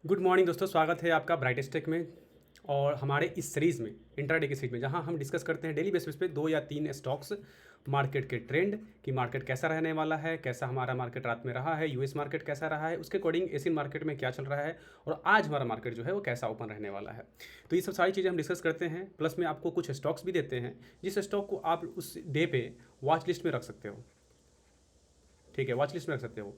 Good morning दोस्तों, स्वागत है आपका ब्राइटेस्ट टेक में। और हमारे इस सीरीज़ में, इंट्राडे की सीरीज में, जहां हम डिस्कस करते हैं डेली बेसिस पे 2 या 3 स्टॉक्स, मार्केट के ट्रेंड कि मार्केट कैसा रहने वाला है, कैसा हमारा मार्केट रात में रहा है, यूएस मार्केट कैसा रहा है, उसके अकॉर्डिंग एशियन मार्केट में क्या चल रहा है और आज हमारा मार्केट जो है वो कैसा ओपन रहने वाला है। तो ये सब सारी चीज़ें हम डिस्कस करते हैं, प्लस में आपको कुछ स्टॉक्स भी देते हैं जिस स्टॉक को आप उस डे पे वॉच लिस्ट में रख सकते हो। ठीक है, वॉच लिस्ट में रख सकते हो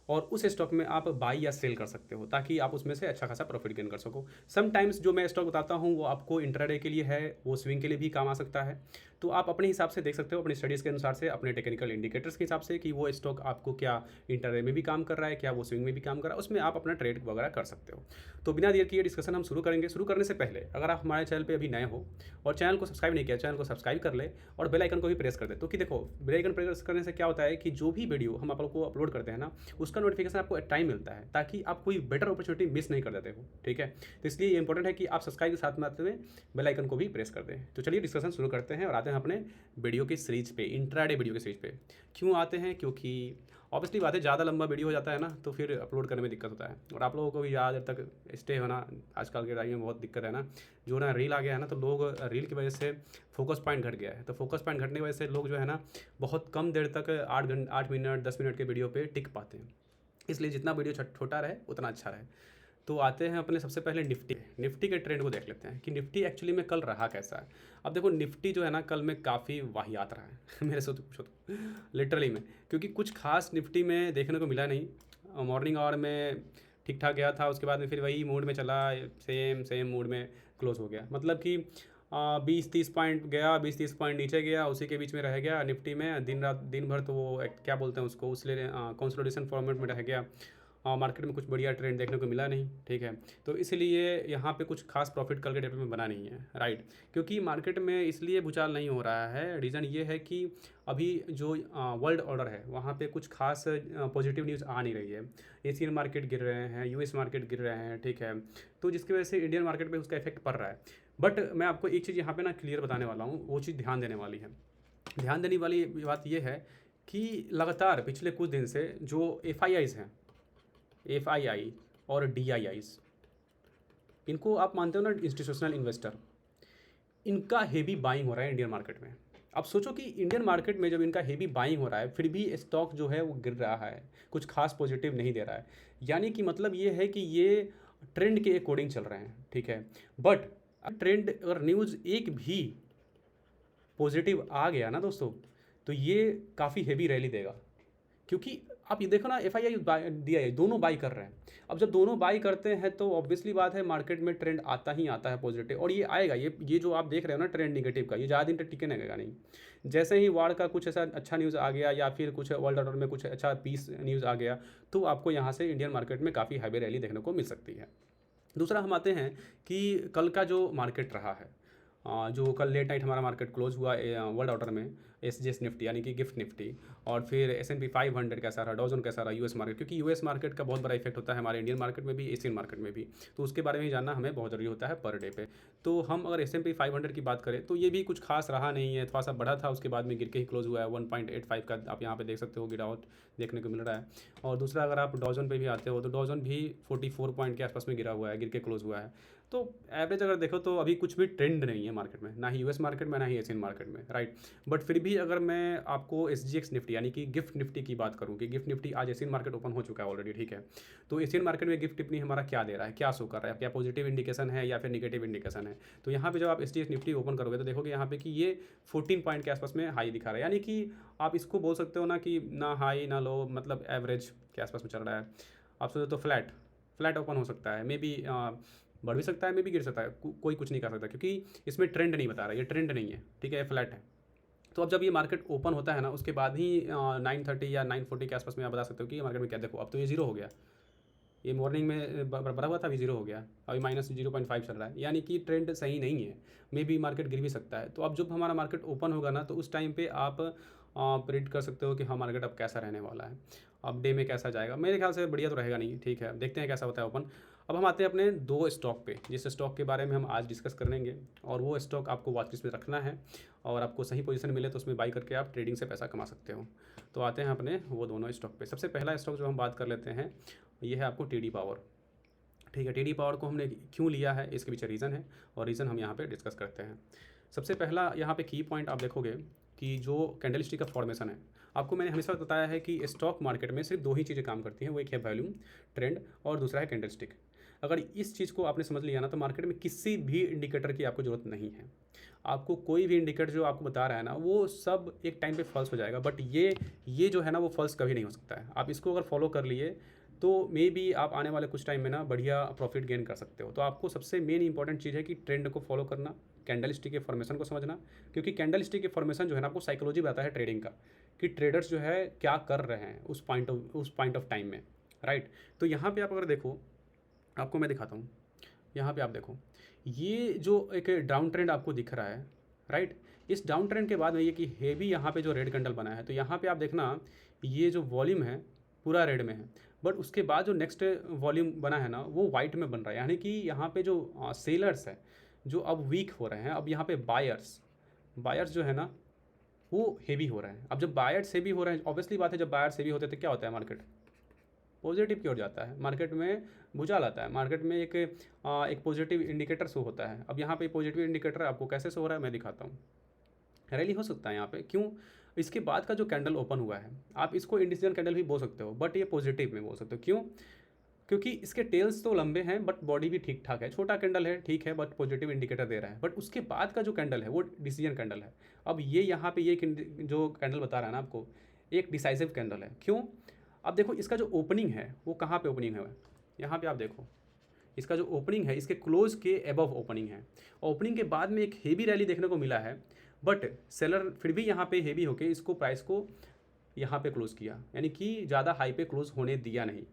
और उस स्टॉक में आप बाई या सेल कर सकते हो ताकि आप उसमें से अच्छा खासा प्रॉफिट गेन कर सको। समटाइम्स जो मैं स्टॉक बताता हूँ वो आपको इंट्राडे के लिए है, वो स्विंग के लिए भी काम आ सकता है। तो आप अपने हिसाब से देख सकते हो, अपनी स्टडीज़ के अनुसार से, अपने टेक्निकल इंडिकेटर्स के हिसाब से कि वो स्टॉक आपको क्या इंट्राडे में भी काम कर रहा है, क्या वो स्विंग में भी काम कर रहा है, उसमें आप अपना ट्रेड वगैरह कर सकते हो। तो बिना देर किए डिस्कशन हम शुरू करेंगे। शुरू करने से पहले अगर आप हमारे चैनल पर अभी नए हो और चैनल को सब्सक्राइब नहीं किया, चैनल को सब्सक्राइब कर ले और बेल आइकन को भी प्रेस कर दे। तो कि देखो, बेल आइकन प्रेस करने से क्या होता है कि जो भी वीडियो हम आप लोग को अपलोड करते हैं ना, उसका नोटिफिकेशन आपको टाइम मिलता है ताकि आप कोई बेटर अपॉर्चुनिटी मिस नहीं कर देते हो। ठीक है, तो इसलिए ये इंपॉर्टेंट है कि आप सब्सक्राइब के साथ में बेल आइकन को भी प्रेस कर दें। तो चलिए डिस्कशन शुरू करते हैं और आते हैं अपने वीडियो की सीरीज पे, इंट्राडे वीडियो की सीरीज पे। क्यों आते हैं? क्योंकि ऑब्वियसली बात है, ज़्यादा लंबा वीडियो हो जाता है ना तो फिर अपलोड करने में दिक्कत होता है और आप लोगों को भी ज़्यादा देर तक स्टे होना आजकल के टाइम में बहुत दिक्कत है ना। जो ना रील आ गया है ना, तो लोग रील की वजह से फोकस पॉइंट घट गया है। तो फोकस पॉइंट घटने की वजह से लोग जो है ना बहुत कम देर तक 8 मिनट 10 मिनट के वीडियो पे टिक पाते हैं। इसलिए जितना वीडियो छोटा रहे उतना अच्छा रहे। तो आते हैं अपने सबसे पहले निफ्टी के ट्रेंड को देख लेते हैं कि निफ्टी एक्चुअली में कल रहा कैसा है। अब देखो, निफ्टी जो है ना कल में काफ़ी वाहियात रहा है मेरे से तो पूछो तो लिटरली में, क्योंकि कुछ खास निफ्टी में देखने को मिला नहीं। मॉर्निंग आवर में ठीक ठाक गया था, उसके बाद में फिर वही मूड में चला, सेम सेम मूड में क्लोज हो गया। मतलब कि 20-30 पॉइंट गया, 20-30 पॉइंट नीचे गया, उसी के बीच में रह गया निफ्टी में दिन रात दिन भर। तो वो क्या बोलते हैं उसको, उसलिए कंसोलिडेशन फॉर्मेट में रह गया। मार्केट में कुछ बढ़िया ट्रेंड देखने को मिला नहीं। ठीक है, तो इसलिए यहाँ पे कुछ खास प्रॉफिट कल के डेट में बना नहीं है, राइट। क्योंकि मार्केट में इसलिए भूचाल नहीं हो रहा है, रीज़न ये है कि अभी जो वर्ल्ड ऑर्डर है वहाँ पे कुछ खास पॉजिटिव न्यूज़ आ नहीं रही है। एशियन मार्केट गिर रहे हैं, यूएस मार्केट गिर रहे हैं, ठीक है। तो जिसकी वजह से इंडियन मार्केट पे उसका इफेक्ट पड़ रहा है। बट मैं आपको एक चीज़ यहाँ पे ना क्लियर बताने वाला हूँ, वो चीज़ ध्यान देने वाली है। ध्यान देने वाली बात यह है कि लगातार पिछले कुछ दिन से जो एफ आई और डी आई आईज, इनको आप मानते हो ना इंस्टीट्यूशनल इन्वेस्टर, इनका हेवी बाइंग हो रहा है इंडियन मार्केट में। अब सोचो कि इंडियन मार्केट में जब इनका हेवी बाइंग हो रहा है फिर भी स्टॉक जो है वो गिर रहा है, कुछ खास पॉजिटिव नहीं दे रहा है। यानी कि मतलब ये है कि ये ट्रेंड के अकॉर्डिंग चल रहे हैं। ठीक है, बट ट्रेंड अगर न्यूज़ एक भी पॉजिटिव आ गया ना दोस्तों, तो ये काफ़ी हेवी रैली देगा। क्योंकि आप ये देखो ना, F I I D I दोनों बाई कर रहे हैं। अब जब दोनों बाई करते हैं तो ऑब्वियसली बात है मार्केट में ट्रेंड आता ही आता है पॉजिटिव, और ये आएगा। ये जो आप देख रहे हो ना ट्रेंड निगेटिव का, ये ज़्यादा दिन तक टिके रहेगा नहीं। जैसे ही वार का कुछ ऐसा अच्छा न्यूज़ आ गया या फिर कुछ वर्ल्ड ऑर्डर में कुछ अच्छा पीस न्यूज़ आ गया, तो आपको यहाँ से इंडियन मार्केट में काफ़ी हैवी रैली देखने को मिल सकती है। दूसरा हम आते हैं कि कल का जो मार्केट रहा है, जो कल लेट नाइट हमारा मार्केट क्लोज हुआ वर्ल्ड ऑर्डर में, एस जी एस निफ्टी यानी कि गिफ्ट निफ्टी, और फिर S&P 500 कैसा रहा, डॉजन कैसा रहा, यूएस मार्केट, क्योंकि यूएस मार्केट का बहुत बड़ा इफेक्ट होता है हमारे इंडियन मार्केट में भी, एशियन मार्केट में भी। तो उसके बारे में जानना हमें बहुत ज़रूरी होता है पर डे पे। तो हम अगर S&P 500 की बात करें तो ये भी कुछ खास रहा नहीं है, थोड़ा सा बढ़ा था, उसके बाद में गिर के ही क्लोज हुआ है। 1.85 का आप यहाँ पे देख सकते हो गिरावट देखने को मिल रहा है। और दूसरा अगर आप डॉजन पे भी आते हो तो डॉजन भी 44 पॉइंट के आसपास में गिरा हुआ है, गिर के क्लोज हुआ है। तो एवरेज अगर देखो तो अभी कुछ भी ट्रेंड नहीं है मार्केट में, ना ही यूएस मार्केट में ना ही एशियन मार्केट में, राइट। बट फिर भी अगर मैं आपको SGX निफ्टी यानी कि गिफ्ट निफ्टी की बात करूँ कि गिफ्ट निफ्टी आज एशियन मार्केट ओपन हो चुका है ऑलरेडी, ठीक है। तो एशियन मार्केट में गिफ्ट निफ्टी हमारा क्या दे रहा है, क्या शो कर रहा है, क्या पॉजिटिव इंडिकेशन है या फिर निगेटिव इंडिकेशन है। तो यहाँ पे जब आप SGX निफ्टी ओपन करोगे तो देखोगे यहाँ पे कि ये 14 पॉइंट के आसपास में हाई दिखा रहा है। यानी कि आप इसको बोल सकते हो ना कि ना हाई ना लो, मतलब एवरेज के आसपास में चल रहा है। आप सोचो तो फ्लैट फ्लैट ओपन हो सकता है, मे बी बढ़ भी सकता है, मे भी गिर सकता है, कोई कुछ नहीं कर सकता क्योंकि इसमें ट्रेंड नहीं बता रहा है, ये ट्रेंड नहीं है, ठीक है, फ्लैट है। तो अब जब ये मार्केट ओपन होता है ना उसके बाद ही 9:30 या 9:40 के आसपास में आप बता सकते हो कि मार्केट में क्या। देखो अब तो ये जीरो हो गया, ये मॉर्निंग में बढ़ा हुआ था, अभी जीरो हो गया, अभी -0.5 चल रहा है। यानी कि ट्रेंड सही नहीं है, मे बी मार्केट गिर भी सकता है। तो अब जब हमारा मार्केट ओपन होगा ना तो उस टाइम पे आप प्रिडिक्ट कर सकते हो कि हाँ मार्केट अब कैसा रहने वाला है, अब डे में कैसा जाएगा। मेरे ख्याल से बढ़िया तो रहेगा नहीं, ठीक है, देखते हैं कैसा होता है ओपन। अब हम आते हैं अपने दो स्टॉक पे, जिस स्टॉक के बारे में हम आज डिस्कस करेंगे, और वो स्टॉक आपको वॉच लिस्ट में रखना है और आपको सही पोजीशन मिले तो उसमें बाई करके आप ट्रेडिंग से पैसा कमा सकते हो। तो आते हैं अपने वो दोनों स्टॉक पे। सबसे पहला स्टॉक जो हम बात कर लेते हैं ये है आपको TD पावर। ठीक है। टीडी पावर को हमने क्यों लिया है, इसके पीछे रीज़न है, और रीज़न हम यहाँ पे डिस्कस करते हैं। सबसे पहला यहाँ पे की पॉइंट आप देखोगे कि जो कैंडलस्टिक का फॉर्मेशन है, आपको मैंने हमेशा बताया है कि स्टॉक मार्केट में सिर्फ दो ही चीज़ें काम करती हैं, वो एक है वॉल्यूम ट्रेंड और दूसरा है कैंडलस्टिक। अगर इस चीज़ को आपने समझ लिया ना, तो मार्केट में किसी भी इंडिकेटर की आपको ज़रूरत नहीं है। आपको कोई भी इंडिकेटर जो आपको बता रहा है ना, वो सब एक टाइम पे फॉल्स हो जाएगा, बट ये जो है ना, वो फॉल्स कभी नहीं हो सकता है। आप इसको अगर फॉलो कर लिए तो मे बी आप आने वाले कुछ टाइम में ना बढ़िया प्रॉफिट गेन कर सकते हो। तो आपको सबसे मेन इंपॉर्टेंट चीज़ है कि ट्रेंड को फॉलो करना, कैंडल स्टिक के फॉर्मेशन को समझना, क्योंकि कैंडल स्टिक के फॉर्मेशन जो है ना, आपको साइकोलॉजी बताता है ट्रेडिंग का, कि ट्रेडर्स जो है क्या कर रहे हैं उस पॉइंट ऑफ टाइम में, राइट। तो यहाँ पे आप अगर देखो, आपको मैं दिखाता हूँ, यहाँ पे आप देखो, ये जो एक डाउन ट्रेंड आपको दिख रहा है, राइट। इस डाउन ट्रेंड के बाद में ये कि हेवी यहाँ पे जो रेड कैंडल बना है, तो यहाँ पे आप देखना ये जो वॉल्यूम है पूरा रेड में है, बट उसके बाद जो नेक्स्ट वॉल्यूम बना है ना, वो वाइट में बन रहा है। यानी कि यहाँ पे जो सेलर्स है जो अब वीक हो रहे हैं, अब यहाँ पे बायर्स जो है ना, वो हेवी हो रहे हैं। अब जब बायर्स हेवी हो रहे हैं, ऑब्वियसली बात है, जब बायर्स हेवी होते हैं तो क्या होता है, मार्केट पॉजिटिव की ओर जाता है, मार्केट में भूचाल आता है, मार्केट में एक पॉजिटिव इंडिकेटर शो होता है। अब यहाँ पे पॉजिटिव इंडिकेटर आपको कैसे शो हो रहा है, मैं दिखाता हूँ। रैली हो सकता है यहाँ पे, क्यों, इसके बाद का जो कैंडल ओपन हुआ है, आप इसको इंडिसीजन कैंडल भी बोल सकते हो, बट ये पॉजिटिव में बोल सकते हो। क्यों, क्योंकि इसके टेल्स तो लंबे हैं, बट बॉडी भी ठीक ठाक है, छोटा कैंडल है, ठीक है, बट पॉजिटिव इंडिकेटर दे रहा है। बट उसके बाद का जो कैंडल है वो डिसीजन कैंडल है। अब ये यहाँ पे ये जो कैंडल बता रहा है ना आपको, एक डिसाइसिव कैंडल है। क्यों, अब देखो इसका जो ओपनिंग है वो कहाँ पे ओपनिंग है, यहाँ पे आप देखो, इसका जो ओपनिंग है इसके क्लोज के एबव ओपनिंग है। ओपनिंग के बाद में एक हेवी रैली देखने को मिला है, बट सेलर फिर भी यहाँ पे हेवी होके इसको प्राइस को यहाँ पे क्लोज किया, यानी कि ज़्यादा हाई पे क्लोज होने दिया नहीं।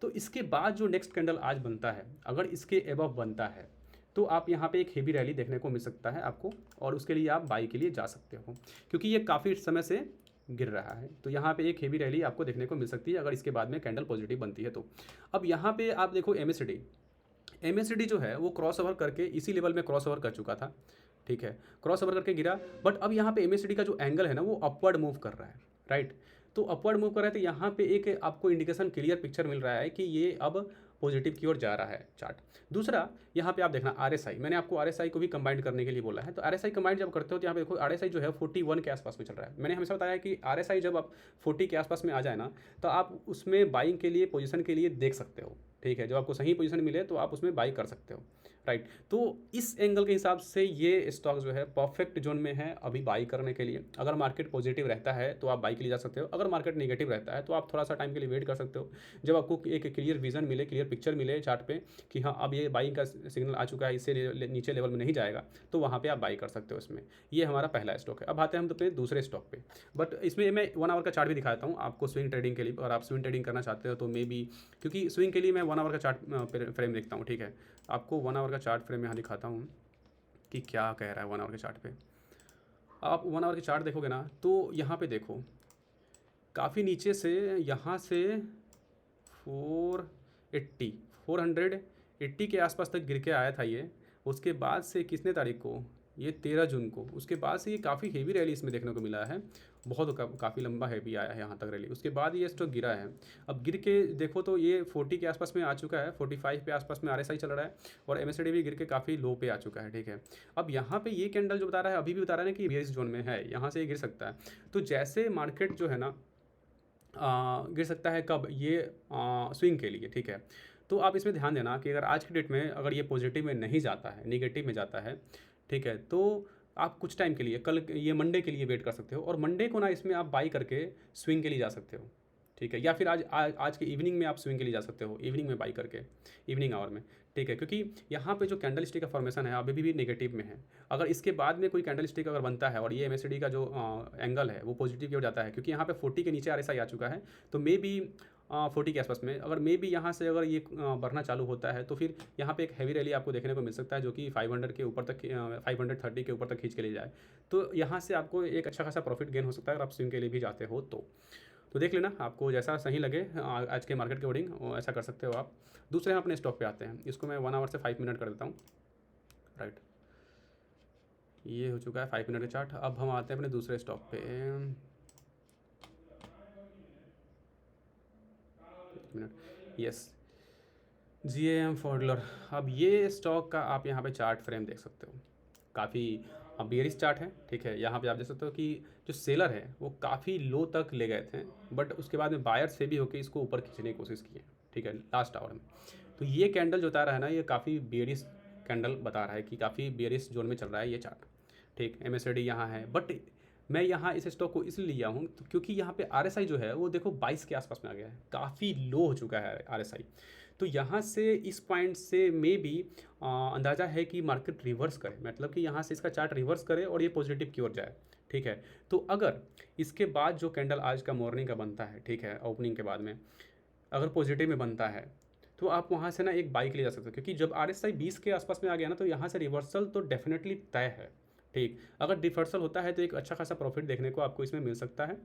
तो इसके बाद जो नेक्स्ट कैंडल आज बनता है, अगर इसके एबव बनता है, तो आप यहाँ पे एक हेवी रैली देखने को मिल सकता है आपको, और उसके लिए आप बाई के लिए जा सकते हो, क्योंकि ये काफ़ी समय से गिर रहा है। तो यहाँ पे एक हेवी रैली आपको देखने को मिल सकती है अगर इसके बाद में कैंडल पॉजिटिव बनती है तो। अब यहाँ पे आप देखो एमएसडी जो है वो क्रॉस ओवर करके इसी लेवल में क्रॉस ओवर कर चुका था, ठीक है, क्रॉस ओवर करके गिरा, बट अब यहाँ पे एमएसडी का जो एंगल है ना, वो अपवर्ड मूव कर रहा है, राइट। तो अपवर्ड मूव कर रहा है, तो यहाँ पे एक आपको इंडिकेशन क्लियर पिक्चर मिल रहा है कि ये अब पॉजिटिव की ओर जा रहा है चार्ट। दूसरा यहाँ पे आप देखना आरएसआई, मैंने आपको आरएसआई को भी कंबाइन करने के लिए बोला है। तो आरएसआई कंबाइन जब करते हो तो यहाँ पे देखो आरएसआई जो है 41 के आसपास में चल रहा है। मैंने हमेशा बताया कि आरएसआई जब आप 40 के आसपास में आ जाए ना, तो आप उसमें बाइंग के लिए पोजीशन के लिए देख सकते हो, ठीक है। जब आपको सही पोजीशन मिले तो आप उसमें बाई कर सकते हो, राइट। तो इस एंगल के हिसाब से ये स्टॉक जो है परफेक्ट जोन में है अभी बाई करने के लिए। अगर मार्केट पॉजिटिव रहता है तो आप बाई के लिए जा सकते हो, अगर मार्केट नेगेटिव रहता है तो आप थोड़ा सा टाइम के लिए वेट कर सकते हो, जब आपको एक क्लियर विजन मिले, क्लियर पिक्चर मिले चार्ट पे कि हाँ अब ये बाइंग का सिग्नल आ चुका है, इससे नीचे लेवल में नहीं जाएगा, तो वहाँ पर आप बाई कर सकते हो इसमें। ये हमारा पहला स्टॉक है। अब आते हैं हम अपने दूसरे स्टॉक पे, बट इसमें मैं 1 आवर का चार्ट भी दिखाता हूँ आपको स्विंग ट्रेडिंग के लिए। और आप स्विंग ट्रेडिंग करना चाहते हो तो मे बी, क्योंकि स्विंग के लिए मैं 1 आवर का चार्ट फ्रेम देखता हूँ, ठीक है। आपको 1 आवर का चार्ट फ्रेम यहाँ दिखाता हूँ कि क्या कह रहा है 1 आवर के चार्ट पे। आप 1 आवर के चार्ट देखोगे ना, तो यहाँ पे देखो काफ़ी नीचे से, यहाँ से 480 के आसपास तक गिर के आया था ये। उसके बाद से कितने तारीख को, ये 13 जून को, उसके बाद से ये काफ़ी हेवी रैली इसमें देखने को मिला है, बहुत काफ़ी लंबा हैवी आया है यहाँ तक रैली। उसके बाद ये स्टॉक गिरा है। अब गिर के देखो तो ये 40 के आसपास में आ चुका है, 45 के आसपास में आरएसआई चल रहा है, और एमएसडी भी गिर के काफ़ी लो पे आ चुका है, ठीक है। अब यहाँ पे ये कैंडल जो बता रहा है, अभी भी बता रहा है ना कि बेस जोन में है, यहाँ से ये गिर सकता है। तो जैसे मार्केट जो है ना गिर सकता है, कब, ये स्विंग के लिए, ठीक है। तो आप इसमें ध्यान देना कि अगर आज की डेट में अगर ये पॉजिटिव में नहीं जाता है, नेगेटिव में जाता है, ठीक है, तो आप कुछ टाइम के लिए, कल ये मंडे के लिए वेट कर सकते हो, और मंडे को ना इसमें आप बाई करके स्विंग के लिए जा सकते हो, ठीक है। या फिर आज के इवनिंग में आप स्विंग के लिए जा सकते हो, इवनिंग में बाई करके, इवनिंग आवर में, ठीक है। क्योंकि यहाँ पे जो कैंडल स्टिक का फॉर्मेशन है अभी भी नेगेटिव में है। अगर इसके बाद में कोई कैंडल स्टिक अगर बनता है और ये एमएसडी का जो एंगल है वो पॉजिटिव की ओर जाता है, क्योंकि यहाँ पे 40 के नीचे आरएसआई आ चुका है, तो मे बी 40 के आसपास में अगर मे बी यहाँ से अगर ये बढ़ना चालू होता है, तो फिर यहाँ पे एक हैवी रैली आपको देखने को मिल सकता है, जो कि 500 के ऊपर तक, 530 के ऊपर तक खींच के ले जाए। तो यहाँ से आपको एक अच्छा खासा प्रॉफिट गेन हो सकता है अगर आप स्विंग के लिए भी जाते हो तो देख लेना, आपको जैसा सही लगे आज के मार्केट के अकॉर्डिंग ऐसा कर सकते हो आप। दूसरे हम अपने स्टॉक पे आते हैं, इसको मैं 1 आवर से 5 मिनट कर देता हूँ, राइट। ये हो चुका है 5 मिनट का चार्ट। अब हम आते हैं अपने दूसरे स्टॉक पे, मिनट, यस। GAM फॉडलर। अब ये स्टॉक का आप यहाँ पे चार्ट फ्रेम देख सकते हो, काफ़ी बेयरिश चार्ट है। ठीक है, यहाँ पे आप देख सकते हो कि जो सेलर है वो काफ़ी लो तक ले गए थे, बट उसके बाद में बायर्स से भी होकर इसको ऊपर खींचने की कोशिश की है। ठीक है, लास्ट आवर में तो ये कैंडल जो बता रहा है ना, ये काफ़ी बेयरिश कैंडल बता रहा है कि काफ़ी बेयरिश जोन में चल रहा है ये चार्ट। ठीक, MACD यहाँ है, बट मैं यहाँ इस स्टॉक को इसलिए लिया हूँ तो क्योंकि यहाँ पे RSI जो है वो देखो 22 के आसपास में आ गया है, काफ़ी लो हो चुका है RSI। तो यहाँ से इस पॉइंट से मे भी अंदाज़ा है कि मार्केट रिवर्स करे, मतलब कि यहाँ से इसका चार्ट रिवर्स करे और ये पॉजिटिव की ओर जाए। ठीक है, तो अगर इसके बाद जो कैंडल आज का मॉर्निंग का बनता है, ठीक है, ओपनिंग के बाद में अगर पॉजिटिव में बनता है तो आप वहाँ से ना एक बाइक ले जा सकते हो, क्योंकि जब RSI 20 के आसपास में आ गया ना तो यहाँ से रिवर्सल तो डेफिनेटली तय है। ठीक, अगर रिवर्सल होता है तो एक अच्छा खासा प्रॉफिट देखने को आपको इसमें मिल सकता है।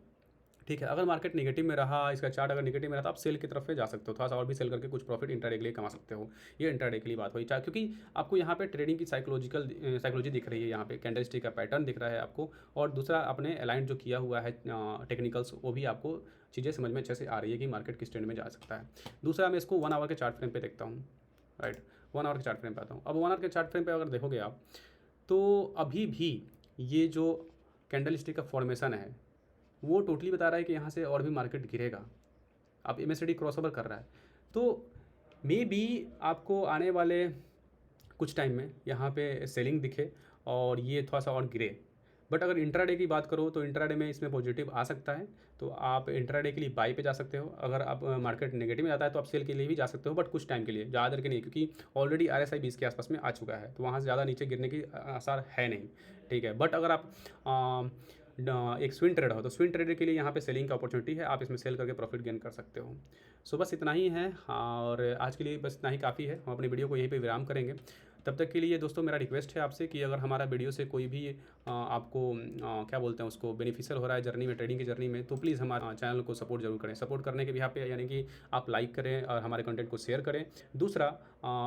ठीक है, अगर मार्केट नेगेटिव में रहा, इसका चार्ट अगर नेगेटिव में रहा तो आप सेल की तरफ से जा सकते हो, थोड़ा सा और भी सेल करके कुछ प्रॉफिट इंट्राडे के लिए कमा सकते हो। ये इंट्राडे के लिए बात हुई, चाहे क्योंकि आपको यहाँ पे ट्रेडिंग की साइकोलॉजी दिख रही है, यहाँ पे कैंडलस्टिक का पैटर्न दिख रहा है आपको, और दूसरा आपने अलाइंड जो किया हुआ है टेक्निकल्स, वो भी आपको चीज़ें समझ में अच्छे से आ रही है कि मार्केट किस ट्रेंड में जा सकता है। दूसरा मैं इसको 1 आवर के चार्ट फ्रेम पे देखता हूँ। राइट, 1 आवर के चार्ट फ्रेम पे आता हूँ। अब 1 आवर के चार्ट फ्रेम पे अगर देखोगे आप तो अभी भी ये जो कैंडल स्टिक का फॉर्मेशन है वो टोटली बता रहा है कि यहाँ से और भी मार्केट गिरेगा। अब MACD क्रॉसओवर कर रहा है, तो मे बी आपको आने वाले कुछ टाइम में यहाँ पे सेलिंग दिखे और ये थोड़ा सा और गिरे। बट अगर इंट्राडे की बात करो तो इंट्राडे में इसमें पॉजिटिव आ सकता है, तो आप इंट्राडे के लिए बाई पे जा सकते हो। अगर आप मार्केट नेगेटिव में आता है तो आप सेल के लिए भी जा सकते हो, बट कुछ टाइम के लिए, ज़्यादा देर के नहीं, क्योंकि ऑलरेडी RSI 20 के आसपास में आ चुका है, तो वहाँ से ज़्यादा नीचे गिरने की आसार है नहीं। ठीक है, बट अगर आप एक स्विंग ट्रेडर हो तो स्विंग ट्रेडर के लिए यहाँ पे सेलिंग का अपॉर्चुनिटी है, आप इसमें सेल करके प्रॉफिट गेन कर सकते हो। सो बस इतना ही है, और आज के लिए बस इतना ही काफ़ी है। हम अपनी वीडियो को यहीं पे विराम करेंगे। तब तक के लिए दोस्तों मेरा रिक्वेस्ट है आपसे कि अगर हमारा वीडियो से कोई भी आपको क्या बोलते हैं उसको बेनिफिशियल हो रहा है जर्नी में, ट्रेडिंग की जर्नी में, तो प्लीज़ हमारे चैनल को सपोर्ट जरूर करें। सपोर्ट करने के भी यहाँ पे यानी कि आप लाइक करें और हमारे कंटेंट को शेयर करें। दूसरा,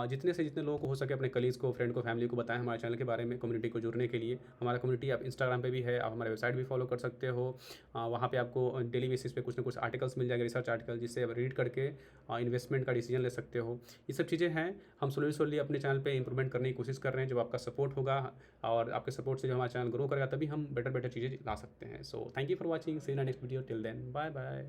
जितने से जितने लोगों को हो सके अपने कलीग्स को, फ्रेंड को, फैमिली को बताएं हमारे चैनल के बारे में, कम्युनिटी को जुड़ने के लिए। हमारा कम्युनिटी आप इंस्टाग्राम पे भी है, आप हमारे वेबसाइट भी फॉलो कर सकते हो। वहाँ पे आपको डेली बेसिस पे कुछ ना कुछ आर्टिकल्स मिल जाएंगे, रिसर्च आर्टिकल, जिससे आप रीड करके इन्वेस्टमेंट का डिसीजन ले सकते हो। ये सब चीज़ें हैं, हम स्लोली अपने चैनल पे इंप्रूवमेंट करने की कोशिश कर रहे हैं। जब आपका सपोर्ट होगा और आपके सपोर्ट से जो हमारा चैनल ग्रो करेगा, तभी हम बेटर चीज़ें ला सकते हैं। So thank you for watching, see you in next video, till then bye bye.